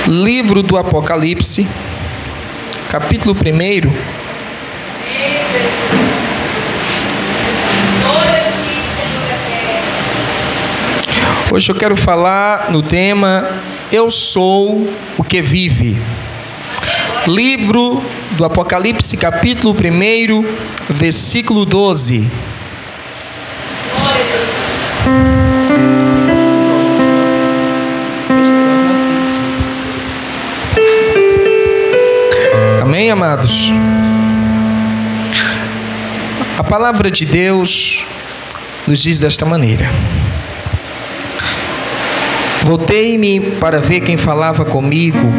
Livro do Apocalipse, capítulo 1. Hoje eu quero falar no tema Eu sou o que vive. Livro do Apocalipse, capítulo 1, versículo 12. Amém, amados? A palavra de Deus nos diz desta maneira: voltei-me para ver quem falava comigo,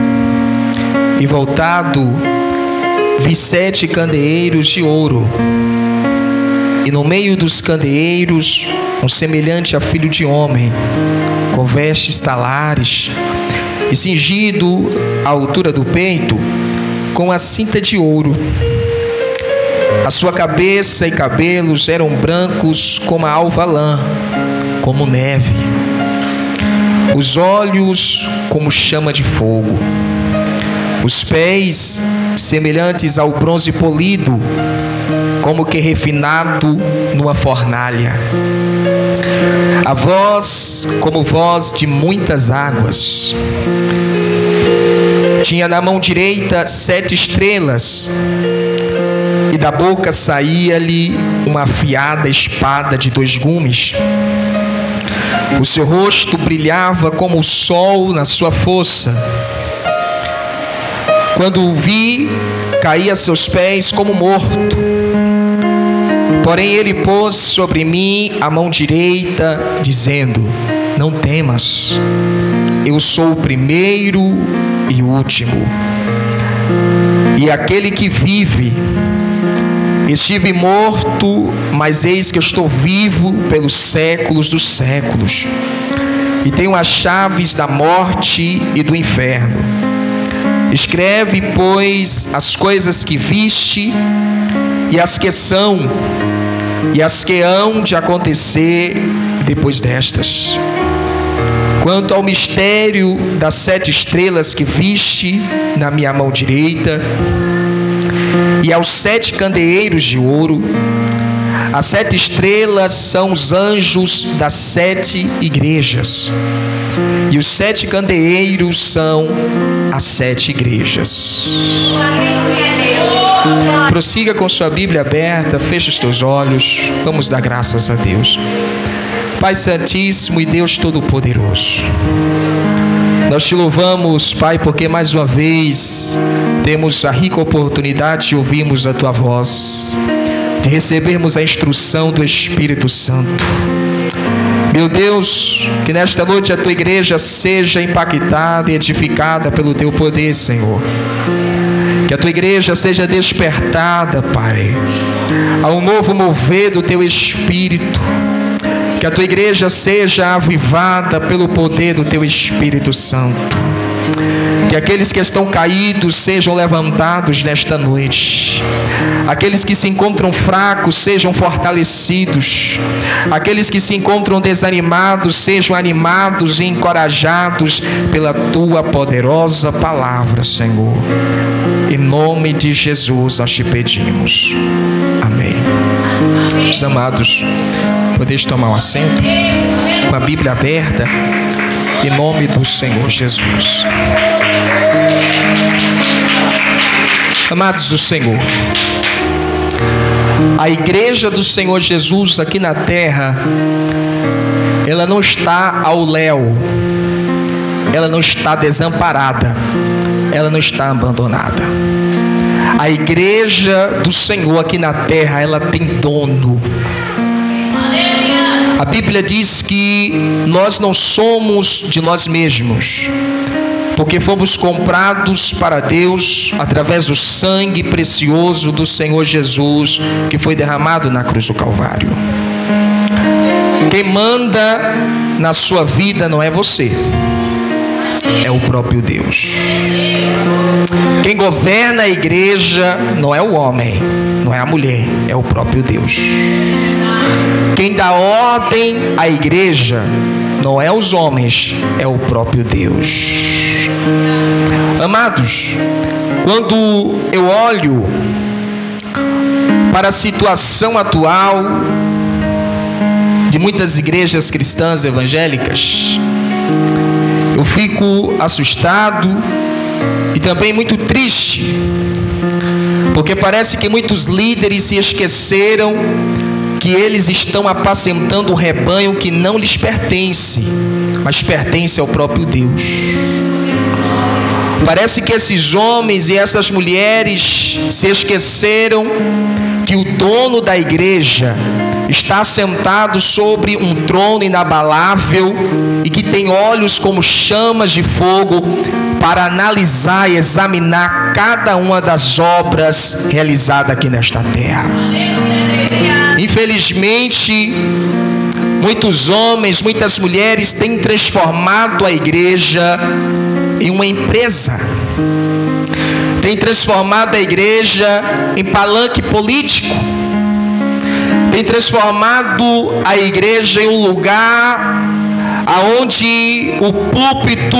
e voltado vi 7 candeeiros de ouro, e no meio dos candeeiros um semelhante a filho de homem, com vestes talares, e cingido à altura do peito com a cinta de ouro. A sua cabeça e cabelos eram brancos como a alva lã, como neve. Os olhos como chama de fogo. Os pés semelhantes ao bronze polido, como que refinado numa fornalha. A voz como voz de muitas águas. Tinha na mão direita 7 estrelas, e da boca saía-lhe uma afiada espada de 2 gumes. O seu rosto brilhava como o sol na sua força. Quando o vi, caí a seus pés como morto. Porém ele pôs sobre mim a mão direita, dizendo: não temas, eu sou o primeiro e o último, e aquele que vive. Estive morto, mas eis que eu estou vivo pelos séculos dos séculos, e tenho as chaves da morte e do inferno. Escreve, pois, as coisas que viste, e as que são, e as que hão de acontecer depois destas. Quanto ao mistério das 7 estrelas que viste na minha mão direita, e aos 7 candeeiros de ouro, as 7 estrelas são os anjos das 7 igrejas, e os 7 candeeiros são as 7 igrejas. Prossiga com sua Bíblia aberta, feche os teus olhos, vamos dar graças a Deus. Pai Santíssimo e Deus Todo-Poderoso, nós te louvamos, Pai, porque mais uma vez temos a rica oportunidade de ouvirmos a Tua voz, de recebermos a instrução do Espírito Santo. Meu Deus, que nesta noite a Tua igreja seja impactada e edificada pelo Teu poder, Senhor. Que a Tua igreja seja despertada, Pai, a um novo mover do Teu Espírito. Que a Tua igreja seja avivada pelo poder do Teu Espírito Santo. Que aqueles que estão caídos sejam levantados nesta noite. Aqueles que se encontram fracos sejam fortalecidos. Aqueles que se encontram desanimados sejam animados e encorajados pela Tua poderosa palavra, Senhor. Em nome de Jesus nós te pedimos. Amém. Meus amados, podeis tomar um assento, com a Bíblia aberta, em nome do Senhor Jesus. Amados do Senhor, a igreja do Senhor Jesus aqui na terra, ela não está ao léu, ela não está desamparada, ela não está abandonada. A igreja do Senhor aqui na terra, ela tem dono. A Bíblia diz que nós não somos de nós mesmos, porque fomos comprados para Deus através do sangue precioso do Senhor Jesus, que foi derramado na cruz do Calvário. Quem manda na sua vida não é você, é o próprio Deus. Quem governa a igreja não é o homem, não é a mulher, é o próprio Deus. Quem dá ordem à igreja não é os homens, é o próprio Deus. Amados, quando eu olho para a situação atual de muitas igrejas cristãs evangélicas, eu fico assustado e também muito triste, porque parece que muitos líderes se esqueceram que eles estão apacentando um rebanho que não lhes pertence, mas pertence ao próprio Deus. Parece que esses homens e essas mulheres se esqueceram que o dono da igreja está sentado sobre um trono inabalável e que tem olhos como chamas de fogo para analisar e examinar cada uma das obras realizadas aqui nesta terra. Infelizmente, muitos homens, muitas mulheres têm transformado a igreja em uma empresa, têm transformado a igreja em palanque político, têm transformado a igreja em um lugar onde o púlpito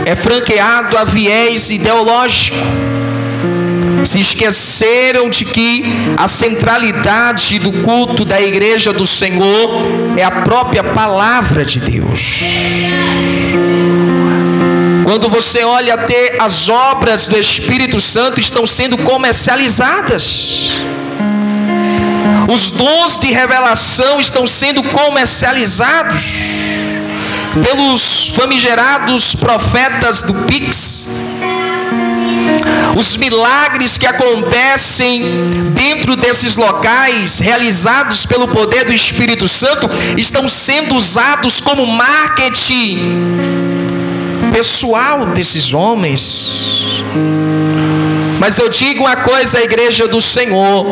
é franqueado a viés ideológico. Se esqueceram de que a centralidade do culto da igreja do Senhor é a própria palavra de Deus. Quando você olha até as obras do Espírito Santo estão sendo comercializadas. Os dons de revelação estão sendo comercializados pelos famigerados profetas do Pix. Os milagres que acontecem dentro desses locais, realizados pelo poder do Espírito Santo, estão sendo usados como marketing pessoal desses homens. Mas eu digo uma coisa à igreja do Senhor: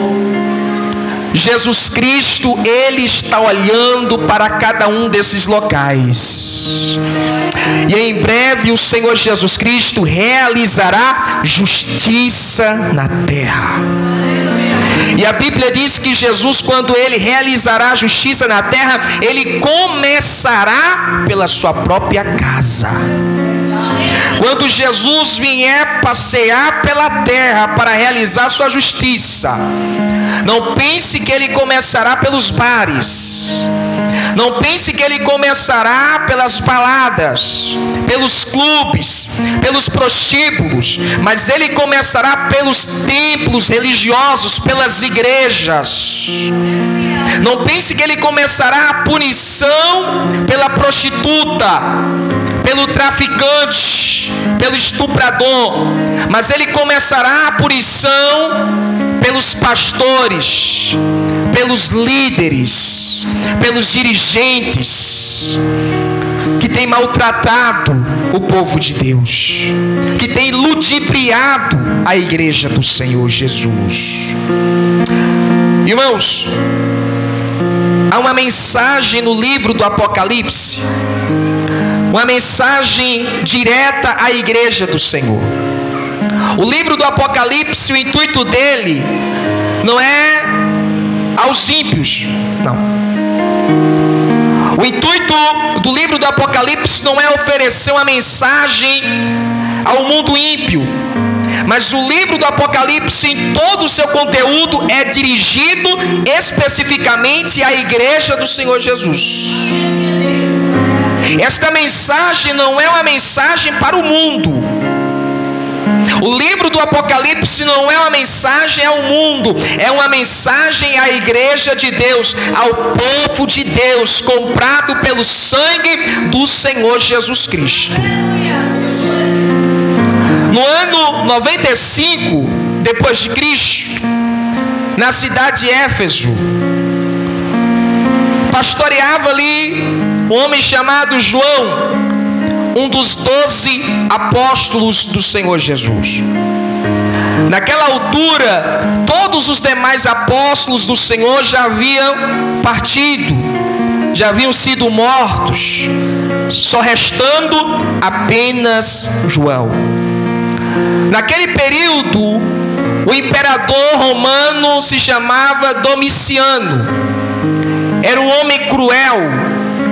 Jesus Cristo, Ele está olhando para cada um desses locais. E em breve o Senhor Jesus Cristo realizará justiça na terra. E a Bíblia diz que Jesus, quando Ele realizará justiça na terra, Ele começará pela sua própria casa. Quando Jesus vier passear pela terra para realizar sua justiça, não pense que Ele começará pelos bares. Não pense que Ele começará pelas baladas, pelos clubes, pelos prostíbulos, mas Ele começará pelos templos religiosos, pelas igrejas. Não pense que Ele começará a punição pela prostituta, pelo traficante, pelo estuprador, mas Ele começará a punição pelos pastores, pelos líderes, pelos dirigentes que têm maltratado o povo de Deus, que têm ludibriado a igreja do Senhor Jesus. Irmãos, há uma mensagem no livro do Apocalipse, uma mensagem direta à igreja do Senhor. O livro do Apocalipse, o intuito dele não é aos ímpios, não. O intuito do livro do Apocalipse não é oferecer uma mensagem ao mundo ímpio, mas o livro do Apocalipse, em todo o seu conteúdo, é dirigido especificamente à igreja do Senhor Jesus. Esta mensagem não é uma mensagem para o mundo. O livro do Apocalipse não é uma mensagem ao mundo, é uma mensagem à igreja de Deus, ao povo de Deus, comprado pelo sangue do Senhor Jesus Cristo. No ano 95 depois de Cristo, na cidade de Éfeso, pastoreava ali um homem chamado João, um dos 12 apóstolos do Senhor Jesus. Naquela altura, todos os demais apóstolos do Senhor já haviam partido, já haviam sido mortos, só restando apenas João. Naquele período, o imperador romano se chamava Domiciano. Era um homem cruel,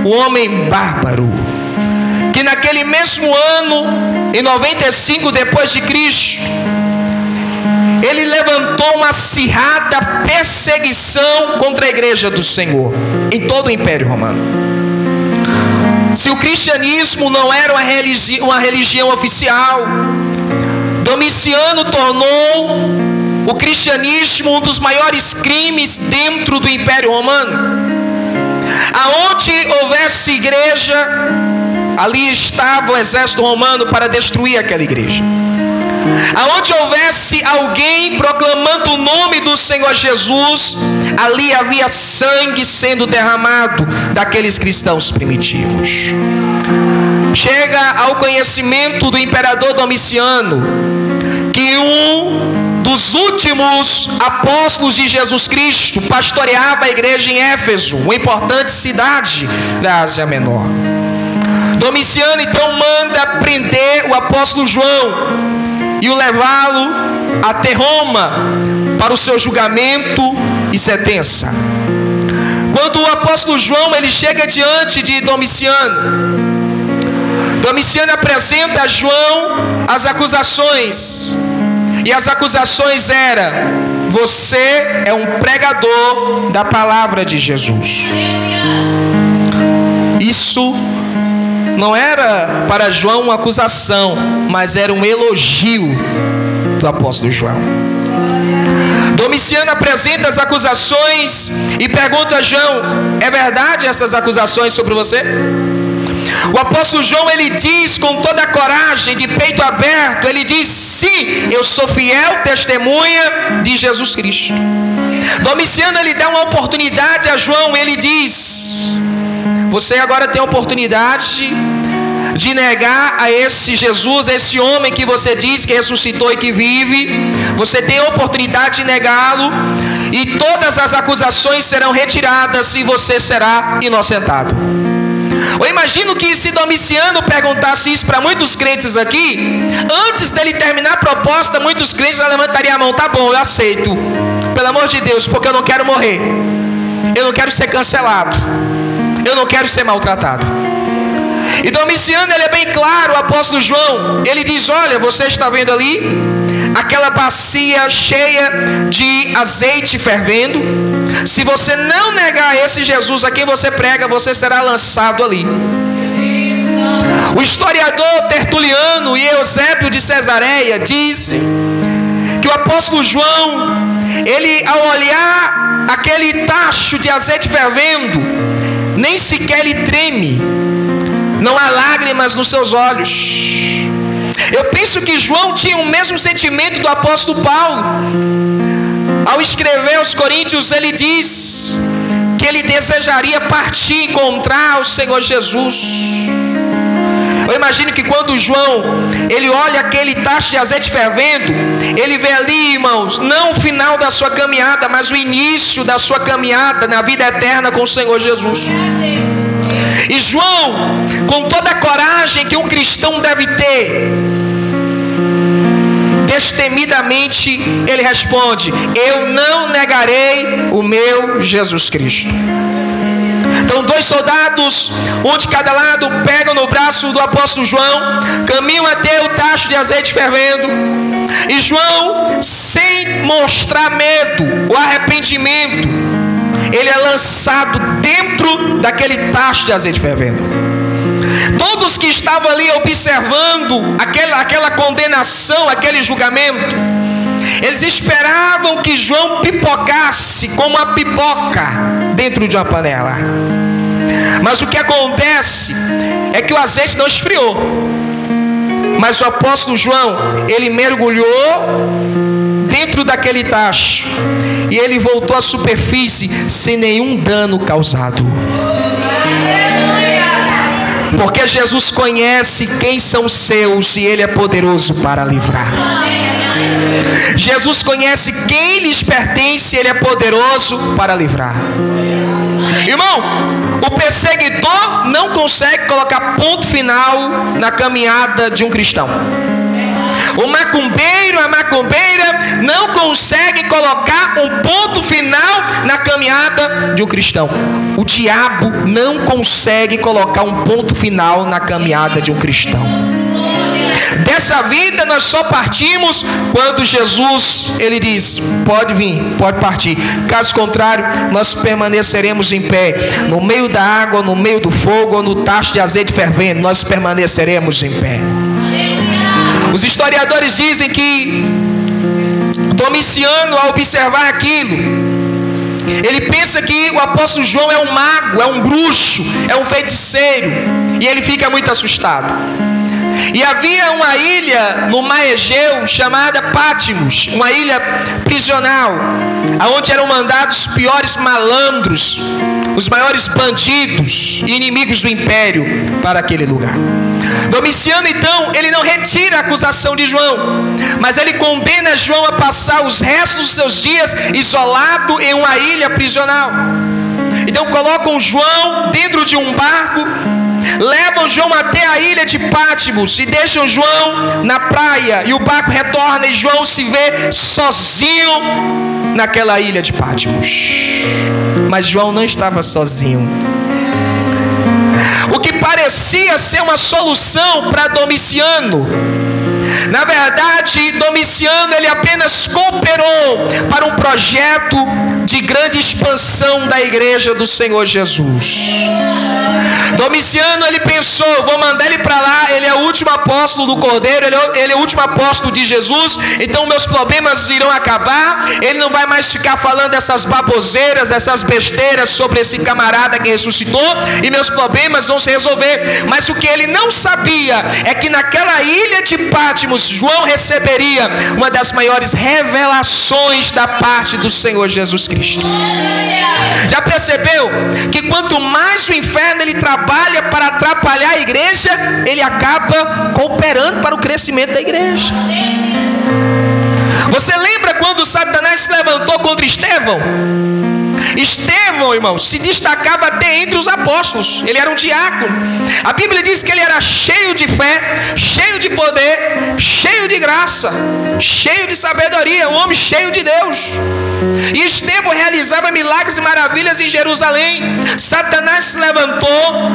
um homem bárbaro, que naquele mesmo ano em 95 depois de Cristo, ele levantou uma acirrada perseguição contra a igreja do Senhor em todo o Império Romano. Se o cristianismo não era uma religião oficial, Domiciano tornou o cristianismo um dos maiores crimes dentro do Império Romano. Aonde houvesse igreja, ali estava o exército romano para destruir aquela igreja. Aonde houvesse alguém proclamando o nome do Senhor Jesus, ali havia sangue sendo derramado daqueles cristãos primitivos. Chega ao conhecimento do imperador Domiciano que um dos últimos apóstolos de Jesus Cristo pastoreava a igreja em Éfeso, uma importante cidade da Ásia Menor. Domiciano então manda prender o apóstolo João e o levá-lo até Roma para o seu julgamento e sentença. Quando o apóstolo João ele chega diante de Domiciano, Domiciano apresenta a João as acusações, e as acusações eram: você é um pregador da palavra de Jesus. Isso não era para João uma acusação, mas era um elogio do apóstolo João. Domiciano apresenta as acusações e pergunta a João: é verdade essas acusações sobre você? O apóstolo João ele diz com toda a coragem, de peito aberto, ele diz: sim, eu sou fiel testemunha de Jesus Cristo. Domiciano ele dá uma oportunidade a João, ele diz: você agora tem a oportunidade de negar a esse Jesus, a esse homem que você diz que ressuscitou e que vive. Você tem a oportunidade de negá-lo, e todas as acusações serão retiradas e você será inocentado. Eu imagino que se Domiciano perguntasse isso para muitos crentes aqui, antes dele terminar a proposta, muitos crentes já levantariam a mão: tá bom, eu aceito, pelo amor de Deus, porque eu não quero morrer, eu não quero ser cancelado, eu não quero ser maltratado. E Domiciano ele é bem claro, o apóstolo João, ele diz: olha, você está vendo ali aquela bacia cheia de azeite fervendo? Se você não negar esse Jesus a quem você prega, você será lançado ali. O historiador Tertuliano e Eusébio de Cesareia dizem que o apóstolo João, ele ao olhar aquele tacho de azeite fervendo, nem sequer ele treme, não há lágrimas nos seus olhos. Eu penso que João tinha o mesmo sentimento do apóstolo Paulo. Ao escrever aos Coríntios, ele diz que ele desejaria partir e encontrar o Senhor Jesus. Eu imagino que quando João ele olha aquele tacho de azeite fervendo, ele vê ali, irmãos, não o final da sua caminhada, mas o início da sua caminhada na vida eterna com o Senhor Jesus. E João, com toda a coragem que um cristão deve ter, destemidamente ele responde: eu não negarei o meu Jesus Cristo. Então 2 soldados, um de cada lado, pegam no braço do apóstolo João, caminham até o tacho de azeite fervendo, e João, sem mostrar medo ou arrependimento, ele é lançado dentro daquele tacho de azeite fervendo. Todos que estavam ali observando aquela condenação, aquele julgamento, eles esperavam que João pipocasse como uma pipoca dentro de uma panela. Mas o que acontece é que o azeite não esfriou, mas o apóstolo João, ele mergulhou dentro daquele tacho e ele voltou à superfície sem nenhum dano causado. Porque Jesus conhece quem são os seus e ele é poderoso para livrar. Jesus conhece quem lhes pertence e ele é poderoso para livrar. Irmão, o perseguidor não consegue colocar ponto final na caminhada de um cristão. O macumbeiro, a macumbeira não consegue colocar um ponto final na caminhada de um cristão. O diabo não consegue colocar um ponto final na caminhada de um cristão. Dessa vida nós só partimos quando Jesus, ele diz: pode vir, pode partir. Caso contrário, nós permaneceremos em pé. No meio da água, no meio do fogo, ou no tacho de azeite fervendo, nós permaneceremos em pé. Os historiadores dizem que Domiciano, ao observar aquilo, ele pensa que o apóstolo João é um mago, é um bruxo, é um feiticeiro, e ele fica muito assustado. E havia uma ilha no mar Egeu chamada Patmos, uma ilha prisional, aonde eram mandados os piores malandros, os maiores bandidos e inimigos do império para aquele lugar. Domiciano, então, ele não retira a acusação de João, mas ele condena João a passar os restos dos seus dias isolado em uma ilha prisional. Então colocam João dentro de um barco, levam João até a ilha de Patmos e deixam João na praia, e o barco retorna e João se vê sozinho naquela ilha de Patmos. Mas João não estava sozinho. O que parecia ser uma solução para Domiciano, na verdade, Domiciano, ele apenas cooperou para um projeto de grande expansão da igreja do Senhor Jesus. Domiciano, ele pensou: vou mandar ele para lá, ele é o último apóstolo do Cordeiro, ele é o último apóstolo de Jesus, então meus problemas irão acabar, ele não vai mais ficar falando essas baboseiras, essas besteiras sobre esse camarada que ressuscitou, e meus problemas vão se resolver. Mas o que ele não sabia é que naquela ilha de Patmos, João receberia uma das maiores revelações da parte do Senhor Jesus Cristo. Já percebeu que quanto mais o inferno ele trabalha para atrapalhar a igreja, ele acaba cooperando para o crescimento da igreja? Você lembra quando Satanás se levantou contra Estevão? Estevão, irmão, se destacava até entre os apóstolos. Ele era um diácono. A Bíblia diz que ele era cheio de fé, cheio de poder, cheio de graça, cheio de sabedoria, um homem cheio de Deus. E Estevão realizava milagres e maravilhas em Jerusalém. Satanás se levantou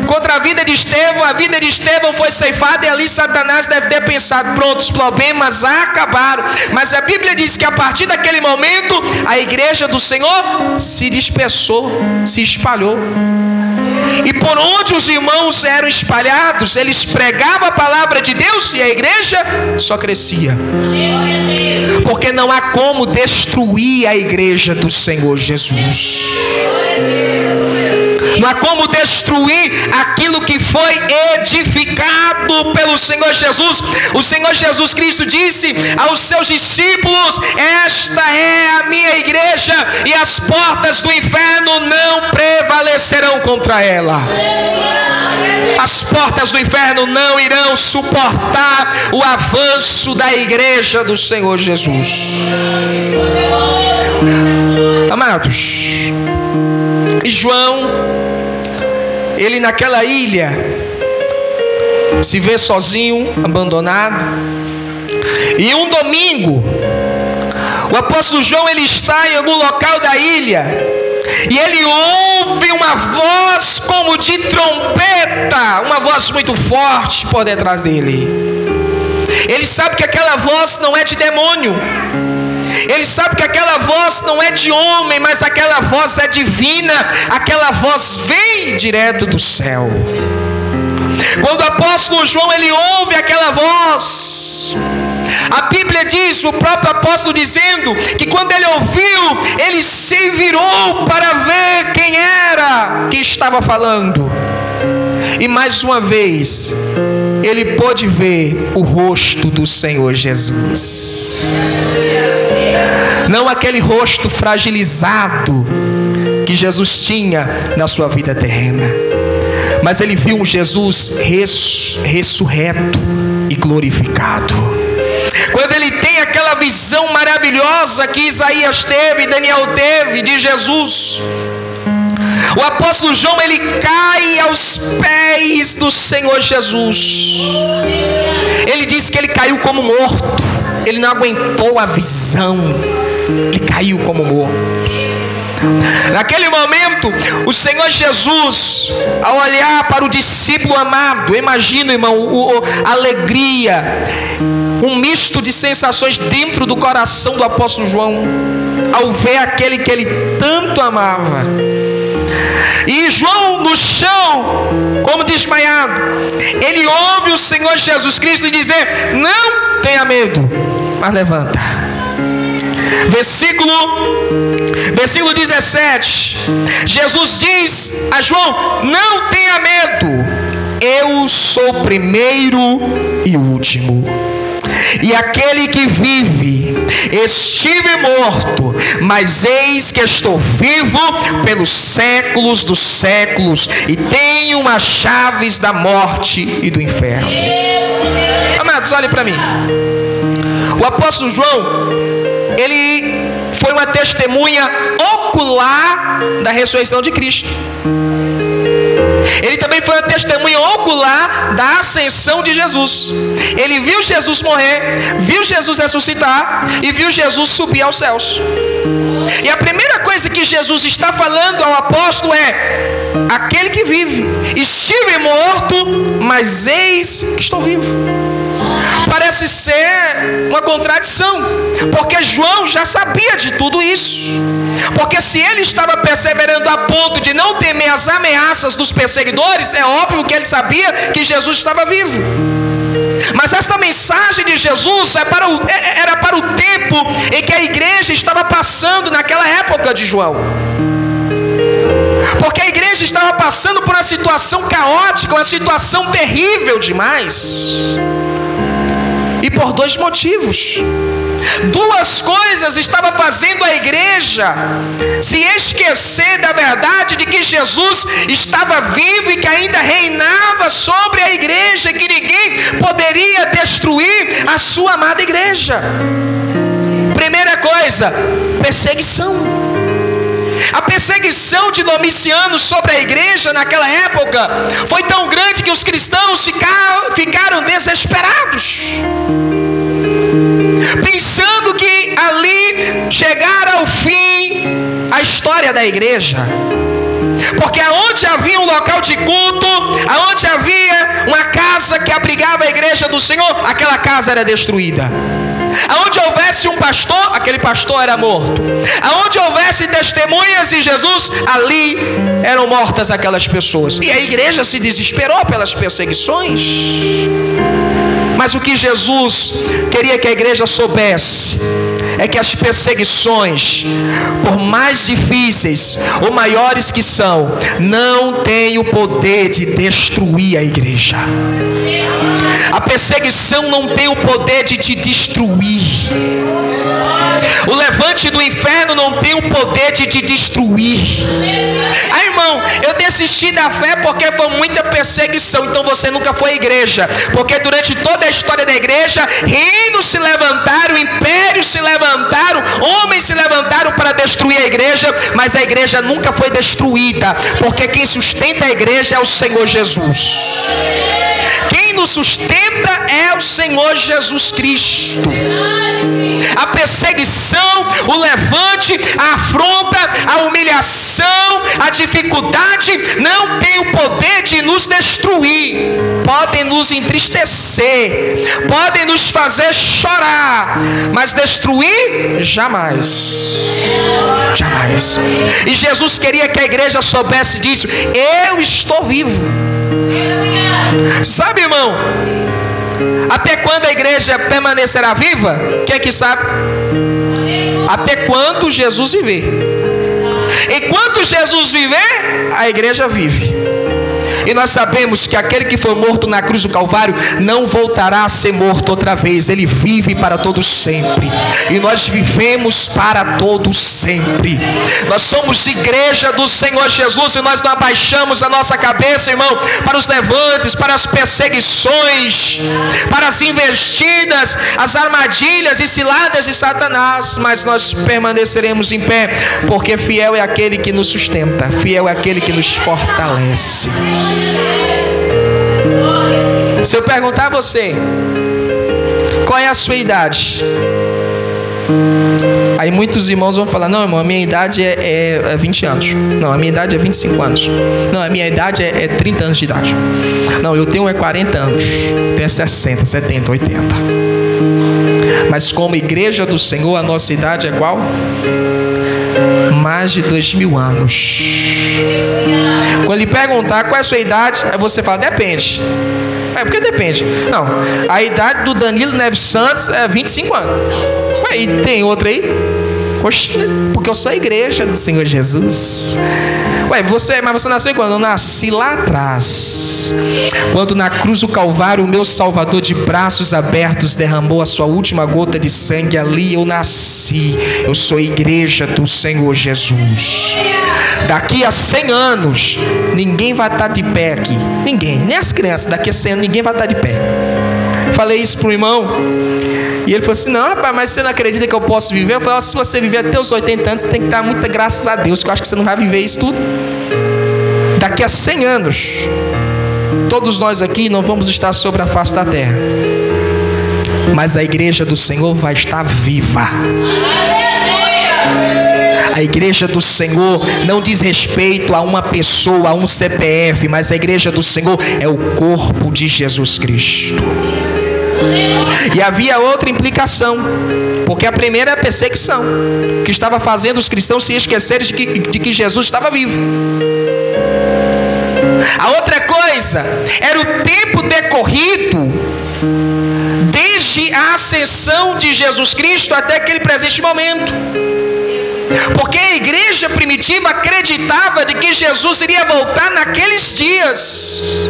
contra a vida de Estevão foi ceifada, e ali Satanás deve ter pensado: pronto, os problemas acabaram. Mas a Bíblia diz que a partir daquele momento a igreja do Senhor se dispersou, se espalhou. E por onde os irmãos eram espalhados, eles pregavam a palavra de Deus e a igreja só crescia. Porque não há como destruir a igreja do Senhor Jesus. Não há como destruir aquilo que foi edificado pelo Senhor Jesus. O Senhor Jesus Cristo disse aos seus discípulos: esta é a minha igreja, e as portas do inferno não prevalecerão contra ela. As portas do inferno não irão suportar o avanço da igreja do Senhor Jesus. Amados, e João, ele naquela ilha se vê sozinho, abandonado. E um domingo, o apóstolo João, ele está em algum local da ilha, e ele ouve uma voz como de trompeta, uma voz muito forte por detrás dele. Ele sabe que aquela voz não é de demônio. Ele sabe que aquela voz não é de homem, mas aquela voz é divina. Aquela voz vem direto do céu. Quando o apóstolo João, ele ouve aquela voz, a Bíblia diz, o próprio apóstolo dizendo, que quando ele ouviu, ele se virou para ver quem era que estava falando. E mais uma vez, ele pôde ver o rosto do Senhor Jesus. Não aquele rosto fragilizado que Jesus tinha na sua vida terrena, mas ele viu um Jesus ressurreto e glorificado. Quando ele tem aquela visão maravilhosa que Isaías teve, Daniel teve de Jesus, o apóstolo João, ele cai aos pés do Senhor Jesus. Ele diz que ele caiu como morto. Ele não aguentou a visão. Ele caiu como morto. Naquele momento, o Senhor Jesus, ao olhar para o discípulo amado, imagina, irmão, a alegria, um misto de sensações dentro do coração do apóstolo João, ao ver aquele que ele tanto amava. E João no chão, como desmaiado, ele ouve o Senhor Jesus Cristo dizer: não tenha medo, mas levanta. Versículo 17, Jesus diz a João: não tenha medo, eu sou o primeiro e o último, e aquele que vive. Estive morto, mas eis que estou vivo pelos séculos dos séculos, e tenho as chaves da morte e do inferno. Amados, olhem para mim. O apóstolo João, ele foi uma testemunha ocular da ressurreição de Cristo. Ele também foi uma testemunha ocular da ascensão de Jesus. Ele viu Jesus morrer, viu Jesus ressuscitar e viu Jesus subir aos céus. E a primeira coisa que Jesus está falando ao apóstolo é: aquele que vive, estive morto, mas eis que estou vivo. Parece ser uma contradição, porque João já sabia de tudo isso. Porque se ele estava perseverando a ponto de não temer as ameaças dos perseguidores, é óbvio que ele sabia que Jesus estava vivo. Mas esta mensagem de Jesus era para o tempo em que a igreja estava passando naquela época de João. Porque a igreja estava passando por uma situação caótica, uma situação terrível demais. E por dois motivos. Duas coisas estavam fazendo a igreja se esquecer da verdade de que Jesus estava vivo e que ainda reinava sobre a igreja, que ninguém poderia destruir a sua amada igreja. Primeira coisa, perseguição. A perseguição de Domiciano sobre a igreja naquela época foi tão grande que os cristãos ficaram desesperados, pensando que ali chegara ao fim a história da igreja. Porque aonde havia um local de culto, aonde havia uma casa que abrigava a igreja do Senhor, aquela casa era destruída. Aonde houvesse um pastor, aquele pastor era morto. Aonde houvesse testemunhas de Jesus, ali eram mortas aquelas pessoas. E a igreja se desesperou pelas perseguições. Mas o que Jesus queria que a igreja soubesse é que as perseguições, por mais difíceis ou maiores que são, não têm o poder de destruir a igreja. A perseguição não tem o poder de te destruir. O levante do inferno não tem o poder de te destruir. Ah, irmão, eu desisti da fé porque foi muita perseguição. Então você nunca foi à igreja. Porque durante toda a história da igreja, reinos se levantaram, impérios se levantaram, homens se levantaram para destruir a igreja. Mas a igreja nunca foi destruída, porque quem sustenta a igreja é o Senhor Jesus. Quem nos sustenta é o Senhor Jesus Cristo. A perseguição, o levante, a afronta, a humilhação, a dificuldade não tem o poder de nos destruir. Podem nos entristecer, podem nos fazer chorar, mas destruir jamais. Jamais. E Jesus queria que a igreja soubesse disso. Eu estou vivo. Sabe, irmão, até quando a igreja permanecerá viva? Quem é que sabe? Até quando Jesus viver. Enquanto Jesus viver, a igreja vive. E nós sabemos que aquele que foi morto na cruz do Calvário não voltará a ser morto outra vez. Ele vive para todos sempre. E nós vivemos para todos sempre. Nós somos igreja do Senhor Jesus e nós não abaixamos a nossa cabeça, irmão, para os levantes, para as perseguições, para as investidas, as armadilhas e ciladas de Satanás. Mas nós permaneceremos em pé, porque fiel é aquele que nos sustenta, fiel é aquele que nos fortalece. Se eu perguntar a você, qual é a sua idade? Aí muitos irmãos vão falar: não, irmão, a minha idade é 20 anos. Não, a minha idade é 25 anos. Não, a minha idade é 30 anos de idade. Não, eu tenho 40 anos. Tenho 60, 70, 80. Mas como igreja do Senhor, a nossa idade é qual? Mais de 2000 anos. Quando ele perguntar qual é a sua idade, aí você fala: depende. Porque depende. Não, a idade do Danilo Neves Santos é 25 anos. Ué, e tem outra aí? Poxa, porque eu sou a igreja do Senhor Jesus. Ué, mas você nasceu quando? Eu nasci lá atrás, quando na cruz do Calvário o meu Salvador de braços abertos derramou a sua última gota de sangue. Ali eu nasci. Eu sou a igreja do Senhor Jesus. Daqui a 100 anos ninguém vai estar de pé aqui. Ninguém, nem as crianças. Daqui a 100 anos ninguém vai estar de pé. Falei isso para o irmão e ele falou assim: não, rapaz, mas você não acredita que eu posso viver? Eu falei: se você viver até os 80 anos, você tem que dar muita graças a Deus, que eu acho que você não vai viver isso tudo. Daqui a 100 anos todos nós aqui não vamos estar sobre a face da terra, mas a igreja do Senhor vai estar viva. A igreja do Senhor não diz respeito a uma pessoa, a um CPF, mas a igreja do Senhor é o corpo de Jesus Cristo. E havia outra implicação, porque a primeira é a perseguição, que estava fazendo os cristãos se esquecerem de que Jesus estava vivo. A outra coisa era o tempo decorrido desde a ascensão de Jesus Cristo até aquele presente momento. Porque a igreja primitiva acreditava de que Jesus iria voltar naqueles dias,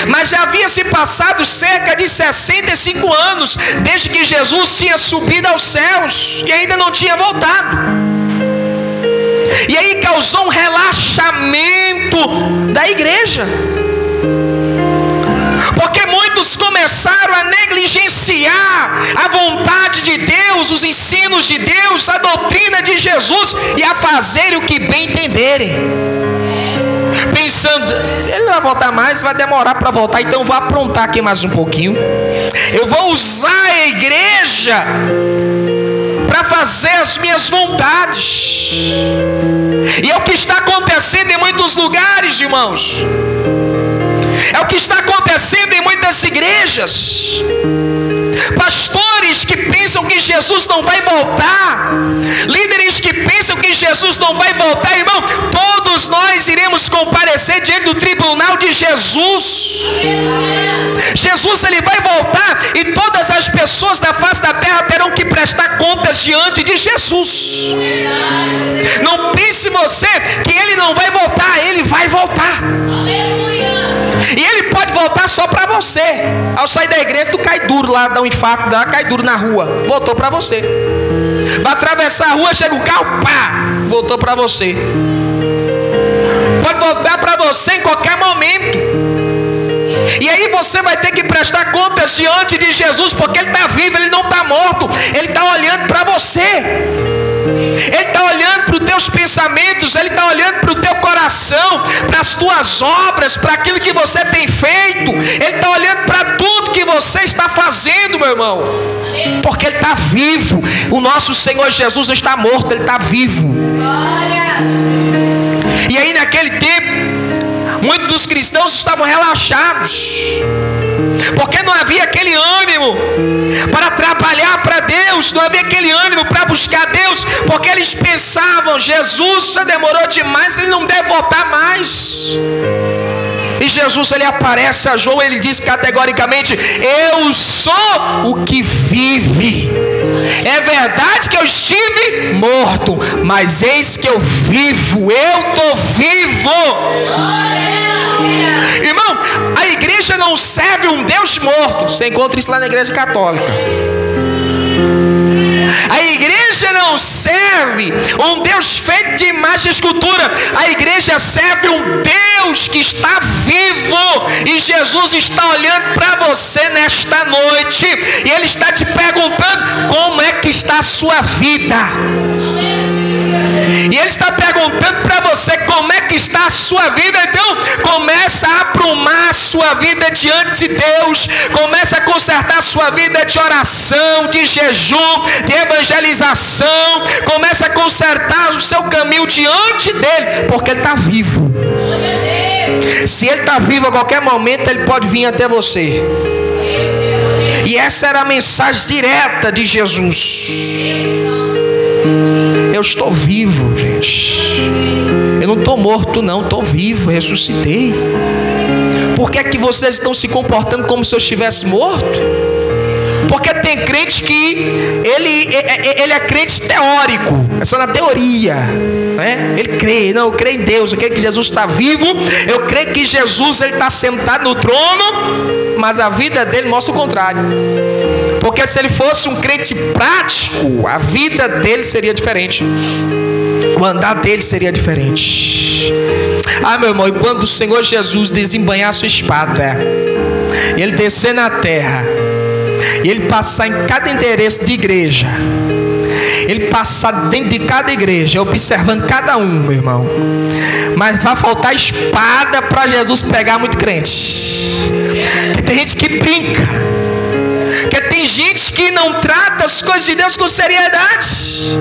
mas já havia se passado cerca de 65 anos desde que Jesus tinha subido aos céus e ainda não tinha voltado. E aí causou um relaxamento da igreja, porque muitos começaram a negligenciar a vontade de Deus, os ensinos de Deus, a doutrina de Jesus, e a fazer o que bem entenderem, pensando: ele não vai voltar mais, vai demorar para voltar, então eu vou aprontar aqui mais um pouquinho, eu vou usar a igreja para fazer as minhas vontades. E é o que está acontecendo em muitos lugares, irmãos. É o que está acontecendo em muitas igrejas. Pastores que pensam que Jesus não vai voltar, líderes que pensam que Jesus não vai voltar. Irmão, todos nós iremos comparecer diante do tribunal de Jesus. Jesus, ele vai voltar e todas as pessoas da face da terra terão que prestar contas diante de Jesus. Não pense você que ele não vai voltar, ele vai voltar. E ele pode voltar só para você. Ao sair da igreja, tu cai duro lá, dá um infarto, cai duro na rua, voltou para você. Vai atravessar a rua, chega um carro, pá, voltou para você. Pode voltar para você em qualquer momento. E aí você vai ter que prestar contas diante de Jesus, porque ele está vivo, ele não está morto. Ele está olhando para você. Ele está olhando para os teus pensamentos, ele está olhando para o teu coração, para as tuas obras, para aquilo que você tem feito. Ele está olhando para tudo que você está fazendo, meu irmão, porque ele está vivo. O nosso Senhor Jesus não está morto, ele está vivo. E aí naquele tempo, muitos dos cristãos estavam relaxados, porque não havia aquele ânimo para trabalhar para Deus, não havia aquele ânimo para buscar Deus, porque eles pensavam: Jesus já demorou demais, ele não deve voltar mais. E Jesus, ele aparece a João, ele diz categoricamente: eu sou o que vive. É verdade que eu estive morto, mas eis que eu vivo, eu estou vivo. Irmão, a igreja não serve um Deus morto. Você encontra isso lá na igreja católica. A igreja não serve um Deus feito de imagem e escultura. A igreja serve um Deus que está vivo. E Jesus está olhando para você nesta noite, e Ele está te perguntando: como é que está a sua vida? E Ele está perguntando para você como é que está a sua vida. Então começa a aprumar a sua vida diante de Deus. Começa a consertar a sua vida de oração, de jejum, de evangelização. Começa a consertar o seu caminho diante dele, porque Ele está vivo. Se Ele está vivo, a qualquer momento Ele pode vir até você. E essa era a mensagem direta de Jesus. Eu estou vivo, gente. Eu não estou morto não, estou vivo, ressuscitei. Por que é que vocês estão se comportando como se eu estivesse morto? Porque tem crente que ele é crente teórico, é só na teoria, né? Ele crê, não, eu creio em Deus, eu creio que Jesus está vivo, eu creio que Jesus está sentado no trono, mas a vida dele mostra o contrário. Porque se ele fosse um crente prático, a vida dele seria diferente, o andar dele seria diferente. Ah, meu irmão, e quando o Senhor Jesus desembanhar sua espada, Ele descer na terra, e Ele passar em cada endereço de igreja, Ele passar dentro de cada igreja, observando cada um, meu irmão, mas vai faltar espada para Jesus pegar muito crente. Que tem gente que brinca, que tem gente que não trata as coisas de Deus com seriedade.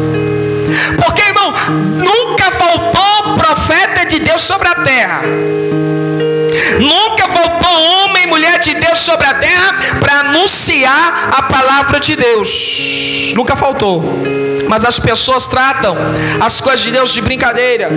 Porque, irmão, nunca faltou profeta de Deus sobre a terra. Nunca faltou homem e mulher de Deus sobre a terra para anunciar a palavra de Deus. Nunca faltou. Mas as pessoas tratam as coisas de Deus de brincadeira,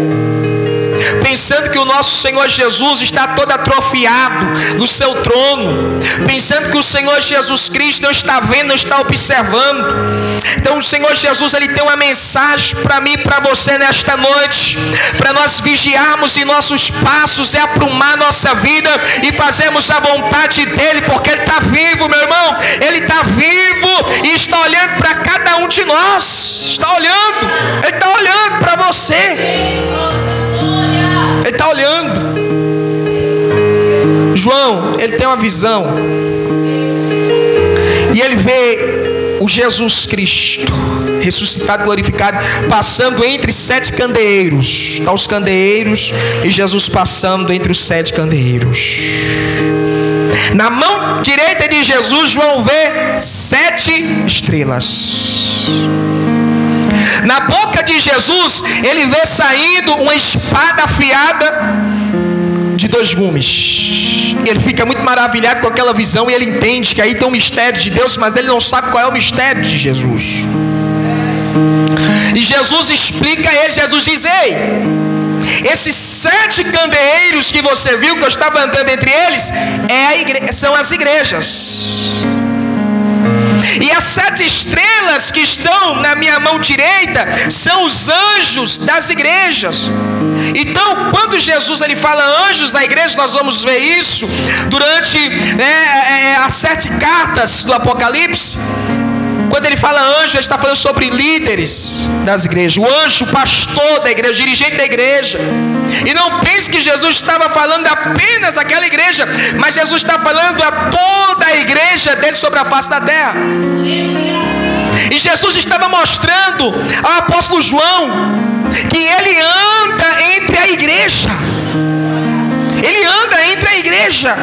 pensando que o nosso Senhor Jesus está todo atrofiado no seu trono, pensando que o Senhor Jesus Cristo não está vendo, não está observando. Então o Senhor Jesus, Ele tem uma mensagem para mim e para você nesta noite, para nós vigiarmos em nossos passos e aprumar nossa vida e fazermos a vontade dEle, porque Ele está vivo, meu irmão. Ele está vivo e está olhando para cada um de nós. Está olhando, Ele está olhando para você. Ele está olhando. João, ele tem uma visão, e ele vê o Jesus Cristo ressuscitado, glorificado, passando entre 7 candeeiros. Está os candeeiros e Jesus passando entre os 7 candeeiros. Na mão direita de Jesus, João vê 7 estrelas. Na boca de Jesus, ele vê saindo uma espada afiada de 2 gumes. Ele fica muito maravilhado com aquela visão, e ele entende que aí tem um mistério de Deus, mas ele não sabe qual é o mistério de Jesus. E Jesus explica a ele. Jesus diz: ei, esses 7 candeeiros que você viu, que eu estava andando entre eles, são as igrejas. E as 7 estrelas que estão na minha mão direita são os anjos das igrejas. Então, quando Jesus ele fala anjos da igreja, nós vamos ver isso durante as 7 cartas do Apocalipse. Quando ele fala anjo, ele está falando sobre líderes das igrejas. O anjo, o pastor da igreja, o dirigente da igreja. E não pense que Jesus estava falando apenas àquela igreja, mas Jesus está falando a toda a igreja dele sobre a face da terra. E Jesus estava mostrando ao apóstolo João que ele anda entre a igreja. Ele anda entre a igreja.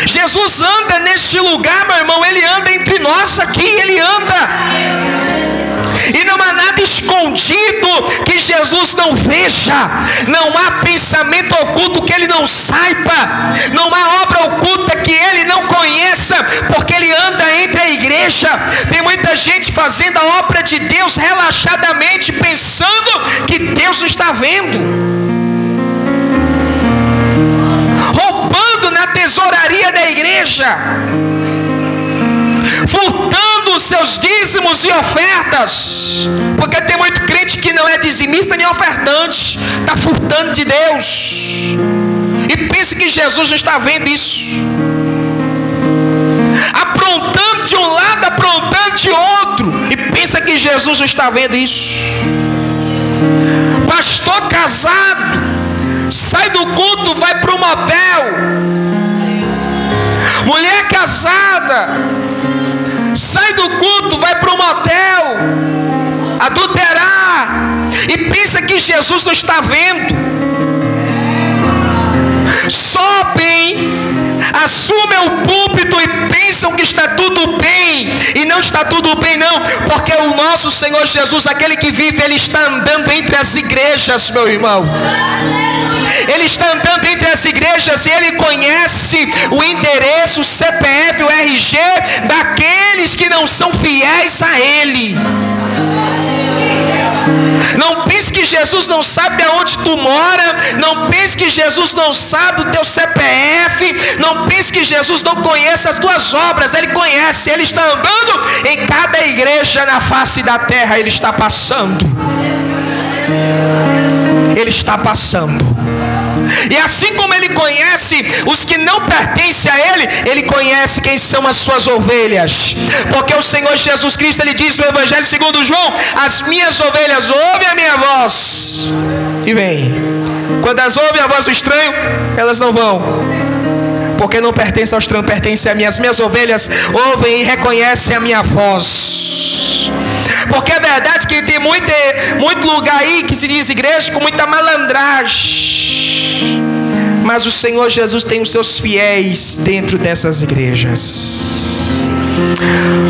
Jesus anda neste lugar, meu irmão. Ele anda entre nós aqui. Ele anda. E não há nada escondido que Jesus não veja. Não há pensamento oculto que Ele não saiba. Não há obra oculta que Ele não conheça, porque Ele anda entre a igreja. Tem muita gente fazendo a obra de Deus relaxadamente, pensando que Deus não está vendo, roubando na tesouraria da igreja, furtando os seus dízimos e ofertas. Porque tem muito crente que não é dizimista nem ofertante, está furtando de Deus, e pensa que Jesus não está vendo isso, aprontando de um lado, aprontando de outro, e pensa que Jesus não está vendo isso. Pastor casado sai do culto, vai para o motel. Mulher casada sai do culto, vai para o motel. Adulterada operar e pensa que Jesus não está vendo. Sobem, assumem o púlpito e pensam que está tudo bem, e não está tudo bem não, porque o nosso Senhor Jesus, aquele que vive, Ele está andando entre as igrejas, meu irmão. Ele está andando entre as igrejas e Ele conhece o endereço, o CPF, o RG daqueles que não são fiéis a Ele. Não pense que Jesus não sabe aonde tu mora. Não pense que Jesus não sabe o teu CPF. Não pense que Jesus não conhece as tuas obras. Ele conhece. Ele está andando em cada igreja na face da terra. Ele está passando. Ele está passando. E assim como Ele conhece os que não pertencem a Ele, Ele conhece quem são as suas ovelhas. Porque o Senhor Jesus Cristo, Ele diz no Evangelho segundo João: as minhas ovelhas ouvem a minha voz e vêm. Quando elas ouvem a voz do estranho, elas não vão, porque não pertencem ao estranho, pertencem a mim. As minhas ovelhas ouvem e reconhecem a minha voz. Porque é verdade que tem muito lugar aí que se diz igreja com muita malandragem, mas o Senhor Jesus tem os seus fiéis dentro dessas igrejas.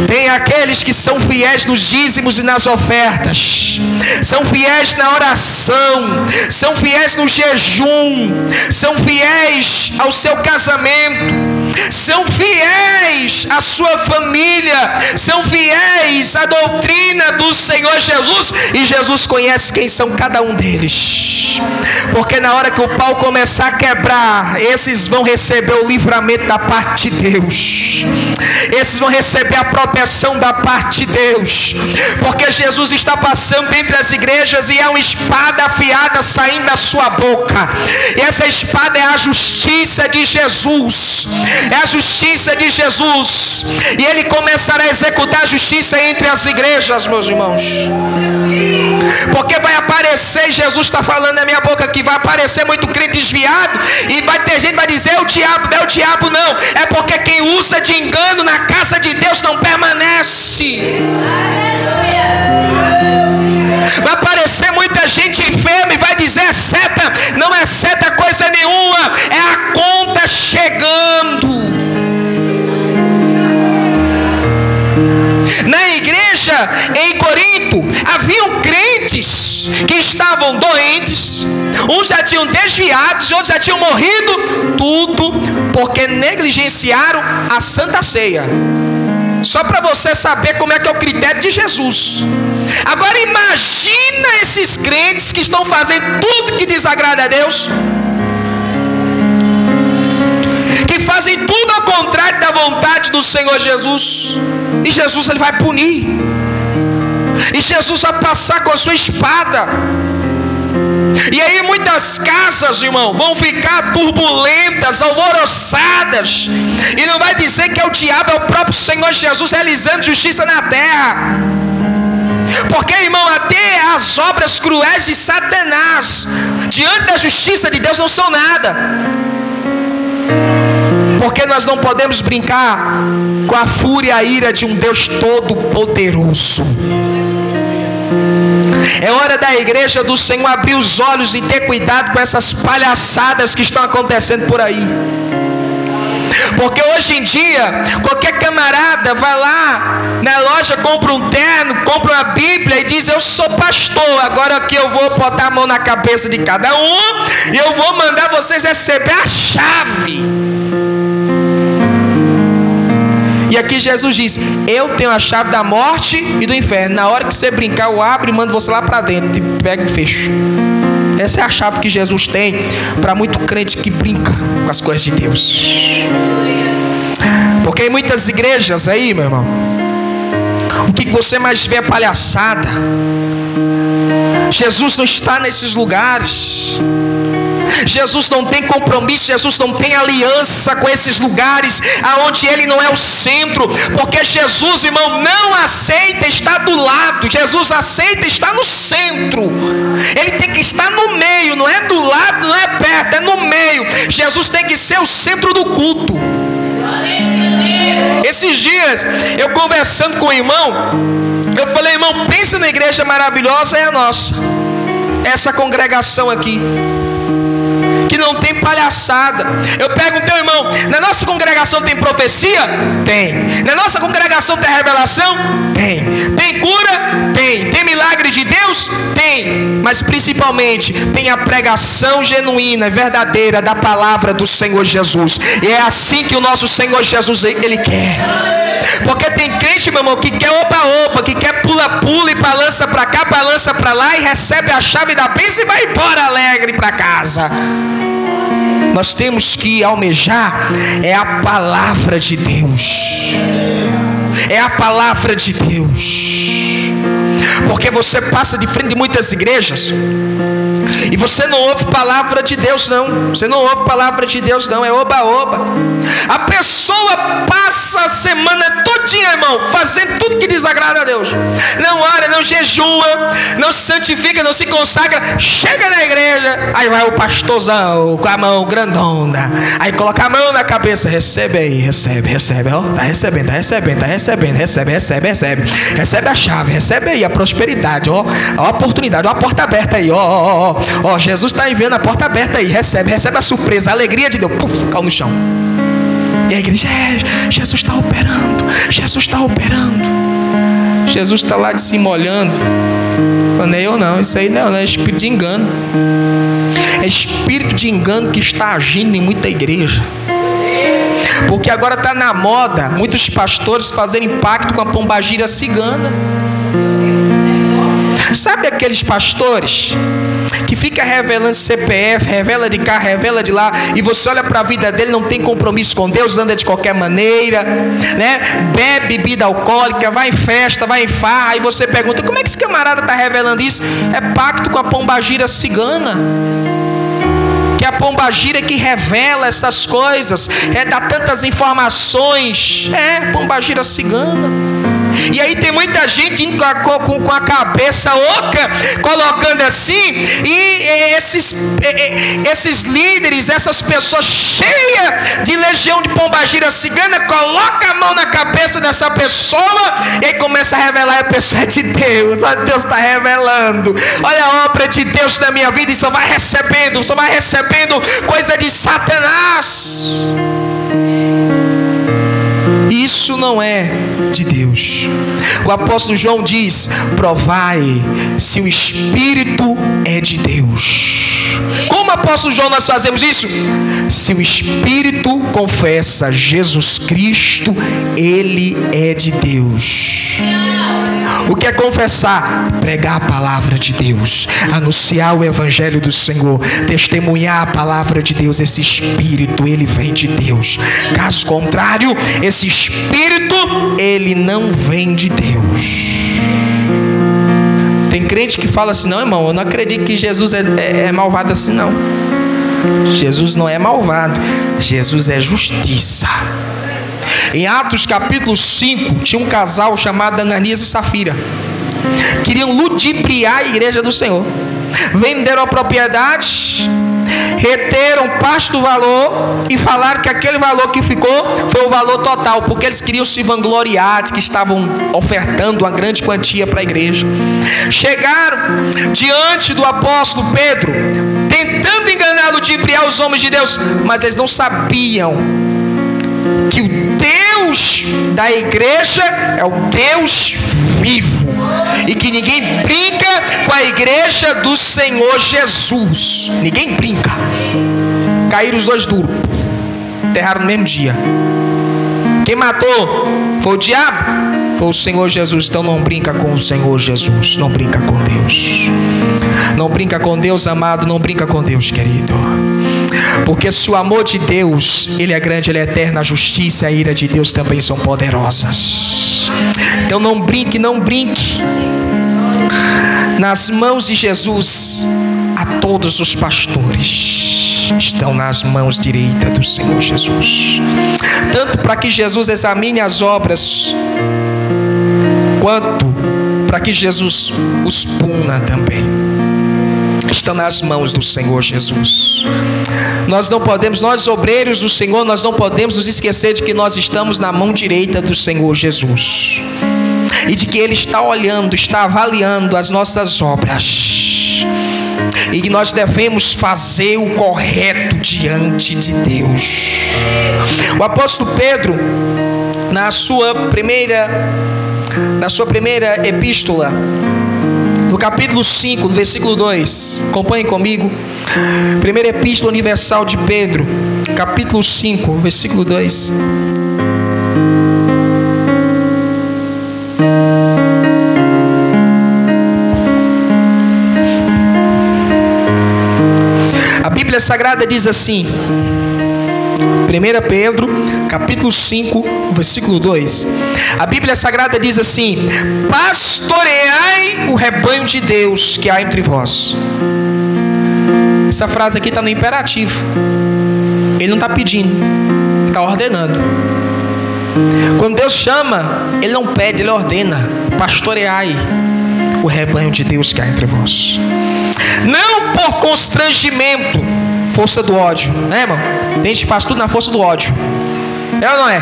Tem aqueles que são fiéis nos dízimos e nas ofertas, são fiéis na oração, são fiéis no jejum, são fiéis ao seu casamento, são fiéis à sua família, são fiéis à doutrina do Senhor Jesus. E Jesus conhece quem são cada um deles, porque na hora que o pau começar a quebrar, esses vão receber o livramento da parte de Deus, esses vão receber a proteção da parte de Deus, porque Jesus está passando entre as igrejas e há uma espada afiada saindo da sua boca, e essa espada é a justiça de Jesus. É a justiça de Jesus. E Ele começará a executar a justiça entre as igrejas, meus irmãos. Porque vai aparecer, Jesus está falando na minha boca aqui, vai aparecer muito crente desviado, e vai ter gente que vai dizer: é o diabo. Não é o diabo não, é porque quem usa de engano na casa de Deus não permanece. Vai aparecer muita gente enferma e vai dizer: é seta. Não é seta coisa nenhuma, é a conta chegando. Na igreja em Corinto haviam crentes que estavam doentes, uns já tinham desviados, outros já tinham morrido, tudo porque negligenciaram a Santa Ceia. Só para você saber como é que é o critério de Jesus. Agora imagina esses crentes que estão fazendo tudo que desagrada a Deus, que fazem tudo ao contrário da vontade do Senhor Jesus. E Jesus, Ele vai punir. E Jesus vai passar com a sua espada. E aí muitas casas, irmão, vão ficar turbulentas, alvoroçadas. E não vai dizer que é o diabo, é o próprio Senhor Jesus realizando justiça na terra. Porque, irmão, até as obras cruéis de Satanás, diante da justiça de Deus, não são nada. Porque nós não podemos brincar com a fúria e a ira de um Deus todo-poderoso. É hora da igreja do Senhor abrir os olhos e ter cuidado com essas palhaçadas que estão acontecendo por aí. Porque hoje em dia, qualquer camarada vai lá na loja, compra um terno, compra uma Bíblia e diz: eu sou pastor, agora aqui eu vou botar a mão na cabeça de cada um e eu vou mandar vocês receber a chave. E aqui Jesus diz: eu tenho a chave da morte e do inferno. Na hora que você brincar, eu abro e mando você lá para dentro, e pega e fecho. Essa é a chave que Jesus tem para muito crente que brinca com as coisas de Deus. Porque em muitas igrejas aí, meu irmão, o que você mais vê é palhaçada. Jesus não está nesses lugares. Jesus não tem compromisso, Jesus não tem aliança com esses lugares aonde Ele não é o centro. Porque Jesus, irmão, não aceita estar do lado. Jesus aceita estar no centro. Ele tem que estar no meio, não é do lado, não é perto, é no meio. Jesus tem que ser o centro do culto. Esses dias, eu conversando com o irmão, Eu falei, irmão, pensa na igreja maravilhosa, é a nossa. Essa congregação aqui, que não tem palhaçada. Eu perguntei, irmão, na nossa congregação tem profecia? Tem. Na nossa congregação tem revelação? Tem. Tem cura? Tem. Tem milagre de Deus? Tem. Mas principalmente tem a pregação genuína, verdadeira da palavra do Senhor Jesus. E é assim que o nosso Senhor Jesus, Ele quer. Porque tem crente, meu irmão, que quer oba-oba, que quer pula-pula e balança para cá, balança para lá e recebe a chave da bênção e vai embora alegre para casa. Nós temos que almejar é a palavra de Deus. É a palavra de Deus. Porque você passa de frente de muitas igrejas e você não ouve palavra de Deus não. Você não ouve palavra de Deus não. É oba-oba. A pessoa passa a semana todinha, irmão, fazendo tudo que desagrada a Deus. Não ora, não jejua, não se santifica, não se consagra. Chega na igreja, aí vai o pastorzão com a mão grandona, aí coloca a mão na cabeça. Recebe aí, recebe, ó. Tá recebendo, recebe a chave, recebe aí a prosperidade, ó a oportunidade, ó a porta aberta aí, ó, Jesus está enviando a porta aberta aí, recebe a surpresa, a alegria de Deus, puf, caiu no chão. E a igreja, Jesus está operando, Jesus está lá de cima olhando. Não é eu não, isso aí não, é espírito de engano. É espírito de engano que está agindo em muita igreja. Porque agora está na moda muitos pastores fazerem pacto com a pombagira cigana. Sabe aqueles pastores que fica revelando CPF, revela de cá, revela de lá, e você olha para a vida dele, não tem compromisso com Deus, anda de qualquer maneira, né? Bebe bebida alcoólica, vai em festa, vai em farra, aí você pergunta, como é que esse camarada está revelando isso? É pacto com a pombagira cigana. Que a pombagira que revela essas coisas, dá tantas informações, pombagira cigana. E aí tem muita gente indo com a cabeça oca, colocando assim, e esses líderes, essas pessoas cheias de legião de pombagira cigana, coloca a mão na cabeça dessa pessoa, e aí começa a revelar, a pessoa é de Deus, Deus está revelando, olha a obra de Deus na minha vida, e só vai recebendo coisa de Satanás. Isso não é de Deus. O apóstolo João diz: provai se o Espírito é de Deus. Como apóstolo João nós fazemos isso? Se o Espírito confessa Jesus Cristo, Ele é de Deus. O que é confessar? Pregar a palavra de Deus, anunciar o Evangelho do Senhor, testemunhar a palavra de Deus. Esse Espírito, ele vem de Deus. Caso contrário, esse Espírito, ele não vem de Deus. Tem crente que fala assim: não, irmão, eu não acredito que Jesus é malvado assim, não. Jesus não é malvado, Jesus é justiça. Em Atos capítulo 5, tinha um casal chamado Ananias e Safira. Queriam ludibriar a igreja do Senhor. Venderam a propriedade, reteram parte do valor e falaram que aquele valor que ficou foi o valor total, porque eles queriam se vangloriar de que estavam ofertando uma grande quantia para a igreja. Chegaram diante do apóstolo Pedro, tentando enganar, ludibriar os homens de Deus, mas eles não sabiam que o Deus da igreja é o Deus vivo, e que ninguém brinca com a igreja do Senhor Jesus. Ninguém brinca. Caíram os dois duros, enterraram no mesmo dia. Quem matou foi o diabo? Foi o Senhor Jesus. Então não brinca com o Senhor Jesus, não brinca com Deus. Não brinca com Deus, amado, não brinca com Deus, querido. Porque se o amor de Deus, ele é grande, ele é eterno, a justiça e a ira de Deus também são poderosas. Então não brinque, não brinque. Nas mãos de Jesus, a todos os pastores estão nas mãos direitas do Senhor Jesus. Tanto para que Jesus examine as obras, quanto para que Jesus os puna também. Estão nas mãos do Senhor Jesus. Nós não podemos, nós obreiros do Senhor, nós não podemos nos esquecer de que nós estamos na mão direita do Senhor Jesus. e de que Ele está olhando, está avaliando as nossas obras, e que nós devemos fazer o correto diante de Deus. O apóstolo Pedro, na sua primeira epístola, no capítulo 5, versículo 2, acompanhem comigo. Primeira epístola universal de Pedro, capítulo 5, versículo 2. A Bíblia Sagrada diz assim, 1 Pedro, capítulo 5, versículo 2. A Bíblia Sagrada diz assim: pastoreai o rebanho de Deus que há entre vós. Essa frase aqui está no imperativo. Ele não está pedindo, ele está ordenando. Quando Deus chama, Ele não pede, Ele ordena. Pastoreai o rebanho de Deus que há entre vós, não por constrangimento, força do ódio, né, irmão? A gente faz tudo na força do ódio, é ou não é?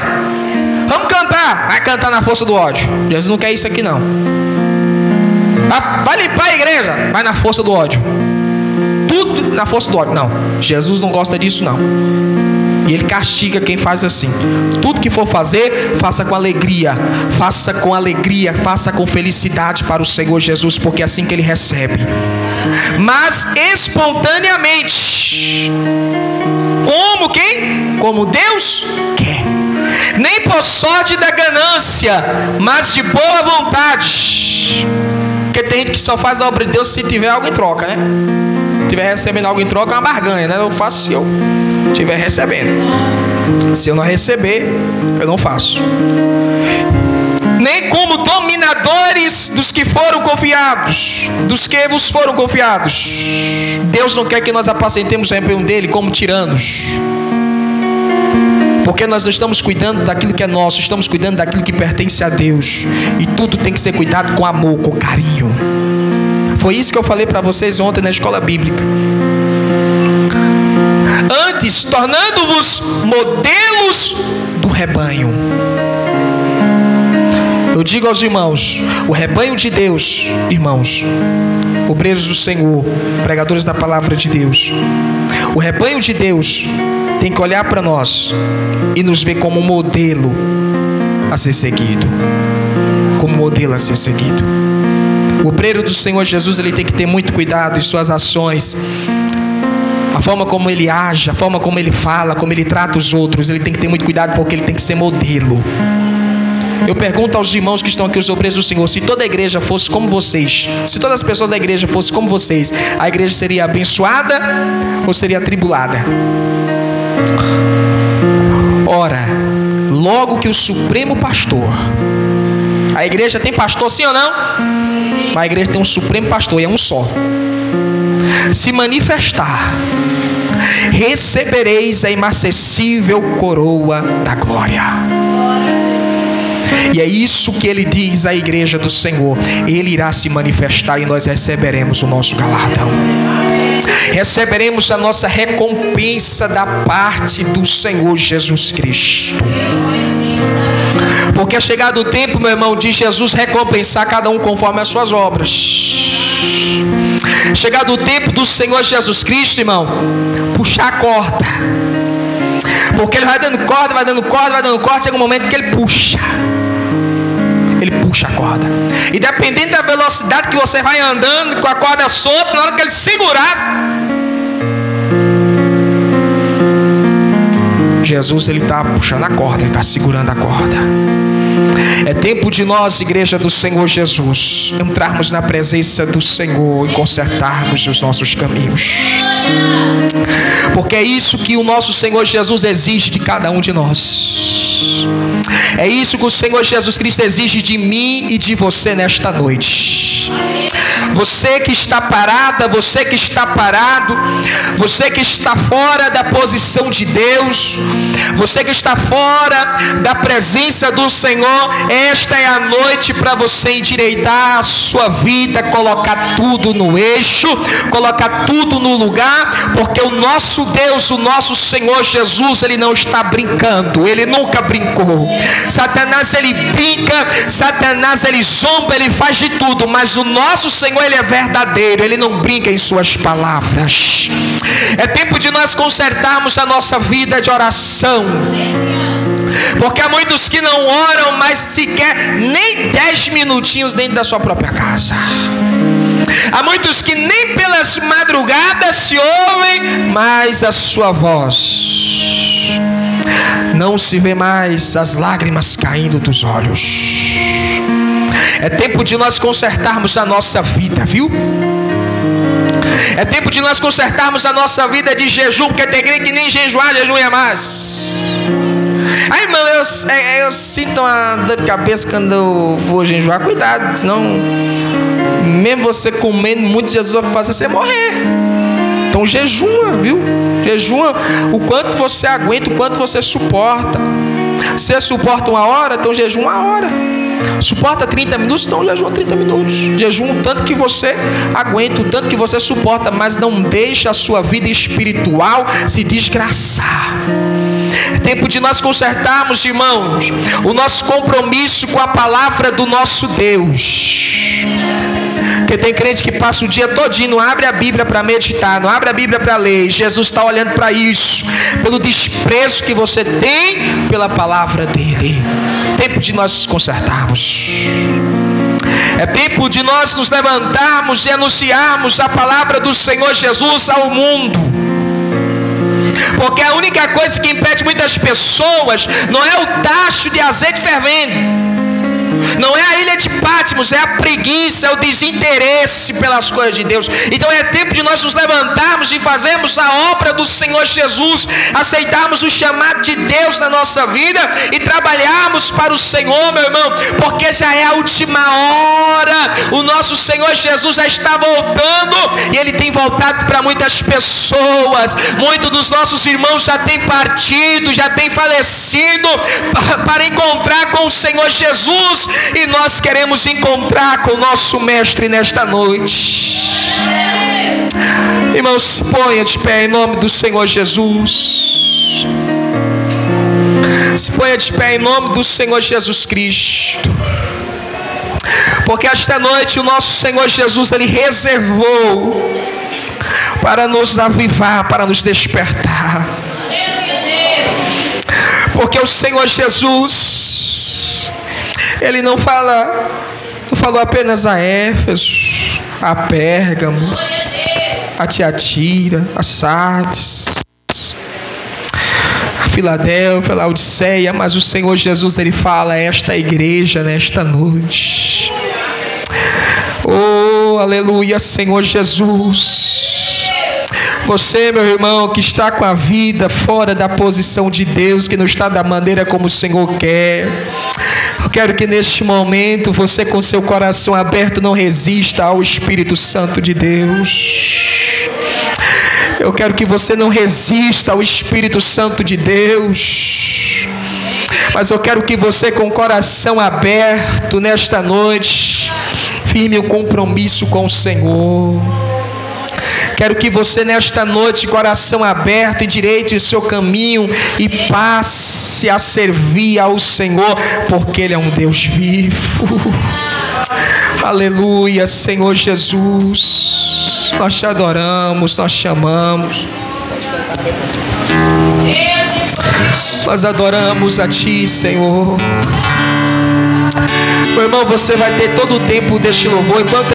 Vamos cantar, vai cantar na força do ódio. Jesus não quer isso aqui não. Vai limpar a igreja, vai na força do ódio. Tudo na força do ódio. Não, Jesus não gosta disso não. E Ele castiga quem faz assim. Tudo que for fazer, faça com alegria. Faça com alegria, faça com felicidade para o Senhor Jesus, porque é assim que Ele recebe. Mas espontaneamente, como quem? Como Deus quer. Nem por sorte da ganância, mas de boa vontade. Porque tem gente que só faz a obra de Deus se tiver algo em troca, né? Se tiver recebendo algo em troca é uma barganha, né? Eu faço se eu estiver recebendo. Se eu não receber, eu não faço. Nem como dominadores dos que foram confiados, dos que vos foram confiados. Deus não quer que nós apacentemos o rebanho dele como tiranos, porque nós não estamos cuidando daquilo que é nosso, estamos cuidando daquilo que pertence a Deus. E tudo tem que ser cuidado com amor, com carinho. Foi isso que eu falei para vocês ontem na escola bíblica. Antes, tornando-vos modelos do rebanho. Eu digo aos irmãos, o rebanho de Deus, irmãos, obreiros do Senhor, pregadores da palavra de Deus, o rebanho de Deus tem que olhar para nós e nos ver como um modelo a ser seguido. Como modelo a ser seguido. O obreiro do Senhor Jesus, ele tem que ter muito cuidado em suas ações. A forma como ele age, a forma como ele fala, como ele trata os outros, ele tem que ter muito cuidado, porque ele tem que ser modelo. Eu pergunto aos irmãos que estão aqui, os obreiros do Senhor, se toda a igreja fosse como vocês, se todas as pessoas da igreja fossem como vocês, a igreja seria abençoada ou seria atribulada? Ora, logo que o supremo pastor, a igreja tem pastor sim ou não? A igreja tem um supremo pastor e é um só. Se manifestar, recebereis a inacessível coroa da glória. E é isso que ele diz à igreja do Senhor. Ele irá se manifestar e nós receberemos o nosso galardão. Receberemos a nossa recompensa da parte do Senhor Jesus Cristo. Porque é chegado o tempo, meu irmão, de Jesus recompensar cada um conforme as suas obras. Chegado o tempo do Senhor Jesus Cristo, irmão, puxar a corda. Porque ele vai dando corda, vai dando corda, vai dando corda. Chega um momento que ele puxa. Ele puxa a corda. E dependendo da velocidade que você vai andando com a corda solta, na hora que ele segurar, Jesus, ele está puxando a corda, ele está segurando a corda. É tempo de nós, igreja do Senhor Jesus, entrarmos na presença do Senhor e consertarmos os nossos caminhos. Porque é isso que o nosso Senhor Jesus exige de cada um de nós. É isso que o Senhor Jesus Cristo exige de mim e de você nesta noite. Você que está parada, você que está parado, você que está fora da posição de Deus, você que está fora da presença do Senhor, esta é a noite para você endireitar a sua vida, colocar tudo no eixo, colocar tudo no lugar, porque o nosso Deus, o nosso Senhor Jesus, Ele não está brincando, Ele nunca brincou. Satanás, ele brinca, Satanás, ele zomba, ele faz de tudo, mas o nosso Senhor, Ele é verdadeiro, Ele não brinca em suas palavras. É tempo de nós consertarmos a nossa vida de oração, porque há muitos que não oram mais sequer nem 10 minutinhos dentro da sua própria casa. Há muitos que nem pelas madrugadas se ouvem mais a sua voz. Não se vê mais as lágrimas caindo dos olhos. É tempo de nós consertarmos a nossa vida, viu? É tempo de nós consertarmos a nossa vida de jejum, porque tem crente que nem jejuar, jejum mais. Aí, irmão, eu sinto uma dor de cabeça quando eu vou jejuar. Cuidado, senão, mesmo você comendo muito, Jesus vai fazer você morrer. Então jejua, viu? Jejua o quanto você aguenta, o quanto você suporta. Se você suporta 1 hora, então jejua 1 hora. Suporta 30 minutos, então jejua 30 minutos. Jejua o tanto que você aguenta, o tanto que você suporta, mas não deixe a sua vida espiritual se desgraçar. É tempo de nós consertarmos, irmãos, o nosso compromisso com a palavra do nosso Deus. Porque tem crente que passa o dia todinho, não abre a Bíblia para meditar, não abre a Bíblia para ler. Jesus está olhando para isso, pelo desprezo que você tem pela palavra dele. Tempo de nós consertarmos. É tempo de nós nos levantarmos e anunciarmos a palavra do Senhor Jesus ao mundo. Porque a única coisa que impede muitas pessoas não é o tacho de azeite fervendo, não é a ilha de Patmos, é a preguiça, é o desinteresse pelas coisas de Deus. Então é tempo de nós nos levantarmos e fazermos a obra do Senhor Jesus, aceitarmos o chamado de Deus na nossa vida e trabalharmos para o Senhor, meu irmão, porque já é a última hora. O nosso Senhor Jesus já está voltando e Ele tem voltado para muitas pessoas. Muitos dos nossos irmãos já têm partido, já têm falecido para encontrar com o Senhor Jesus. E nós queremos encontrar com o nosso Mestre nesta noite. Irmãos, se ponha de pé em nome do Senhor Jesus. Se ponha de pé em nome do Senhor Jesus Cristo. Porque esta noite o nosso Senhor Jesus, Ele reservou para nos avivar, para nos despertar. Porque o Senhor Jesus, Ele não falou apenas a Éfeso, a Pérgamo, a Tiatira, a Sardes, a Filadélfia, a Laodiceia, mas o Senhor Jesus, Ele fala a esta igreja nesta noite. Oh, aleluia, Senhor Jesus. Você, meu irmão, que está com a vida fora da posição de Deus, que não está da maneira como o Senhor quer, eu quero que neste momento você, com seu coração aberto, não resista ao Espírito Santo de Deus. Eu quero que você não resista ao Espírito Santo de Deus, mas eu quero que você, com o coração aberto nesta noite, firme o compromisso com o Senhor. Quero que você nesta noite, coração aberto, endireite o seu caminho e passe a servir ao Senhor, porque Ele é um Deus vivo. Aleluia, Senhor Jesus. Nós te adoramos, nós te amamos. Nós adoramos a Ti, Senhor. Meu irmão, você vai ter todo o tempo deste louvor enquanto